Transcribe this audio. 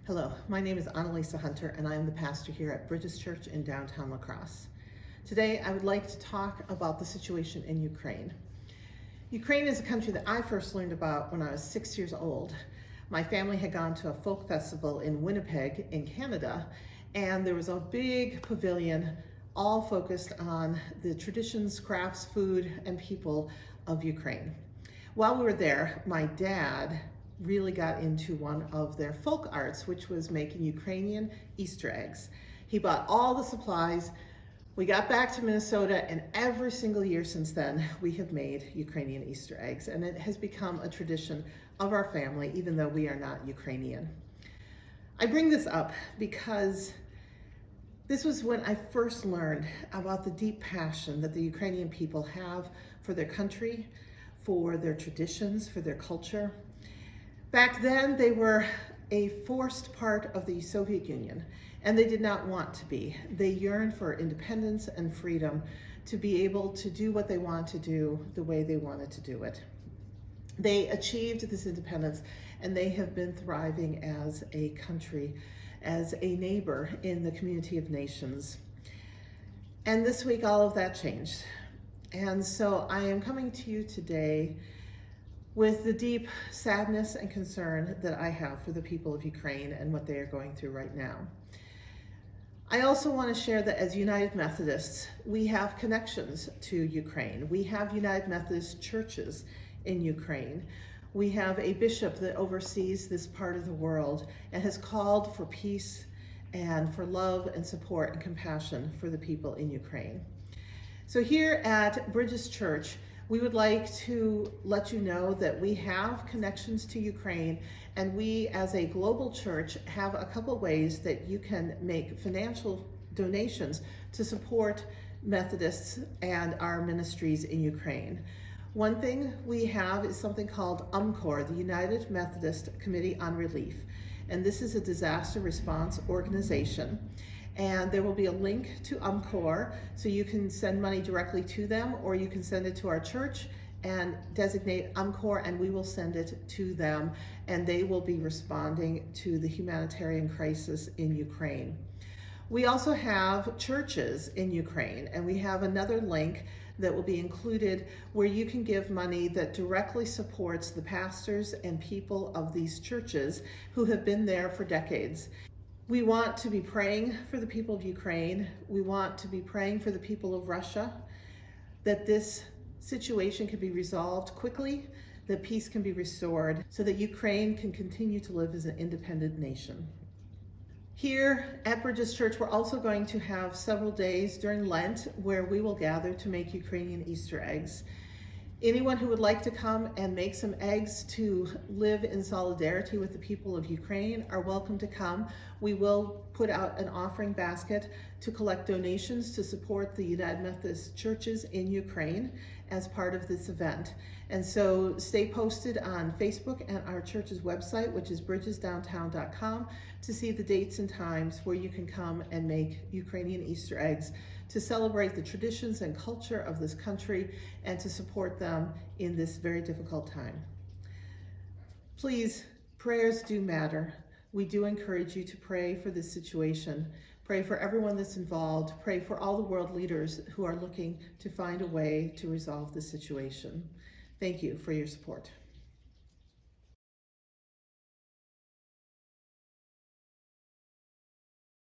Hello, my name is Annalisa Hunter and I am the pastor here at Bridges Church in downtown La Crosse. Today I would like to talk about the situation in Ukraine. Ukraine is a country that I first learned about when I was 6 years old. My family had gone to a folk festival in Winnipeg in Canada, and there was a big pavilion all focused on the traditions, crafts, food, and people of Ukraine. While we were there, my dad really got into one of their folk arts, which was making Ukrainian Easter eggs. He bought all the supplies. We got back to Minnesota, and every single year since then, we have made Ukrainian Easter eggs, and it has become a tradition of our family, even though we are not Ukrainian. I bring this up because this was when I first learned about the deep passion that the Ukrainian people have for their country, for their traditions, for their culture. Back then, they were a forced part of the Soviet Union, and they did not want to be. They yearned for independence and freedom to be able to do what they wanted to do the way they wanted to do it. They achieved this independence, and they have been thriving as a country, as a neighbor in the community of nations. And this week, all of that changed. And so I am coming to you today with the deep sadness and concern that I have for the people of Ukraine and what they are going through right now. I also want to share that as United Methodists, we have connections to Ukraine. We have United Methodist Churches in Ukraine. We have a bishop that oversees this part of the world and has called for peace and for love and support and compassion for the people in Ukraine. So here at Bridges Church, we would like to let you know that we have connections to Ukraine, and we as a global church have a couple ways that you can make financial donations to support Methodists and our ministries in Ukraine. One thing we have is something called UMCOR, the United Methodist Committee on Relief, and this is a disaster response organization. And there will be a link to UMCOR, so you can send money directly to them, or you can send it to our church and designate UMCOR, and we will send it to them, and they will be responding to the humanitarian crisis in Ukraine. We also have churches in Ukraine, and we have another link that will be included where you can give money that directly supports the pastors and people of these churches who have been there for decades. We want to be praying for the people of Ukraine. We want to be praying for the people of Russia, that this situation can be resolved quickly, that peace can be restored, so that Ukraine can continue to live as an independent nation. Here at Bridges Church, we're also going to have several days during Lent where we will gather to make Ukrainian Easter eggs. Anyone who would like to come and make some eggs to live in solidarity with the people of Ukraine are welcome to come. We will put out an offering basket to collect donations to support the United Methodist Churches in Ukraine as part of this event. And so stay posted on Facebook and our church's website, which is bridgesdowntown.com, to see the dates and times where you can come and make Ukrainian Easter eggs to celebrate the traditions and culture of this country and to support them in this very difficult time. Please, prayers do matter. We do encourage you to pray for this situation. Pray for everyone that's involved. Pray for all the world leaders who are looking to find a way to resolve this situation. Thank you for your support.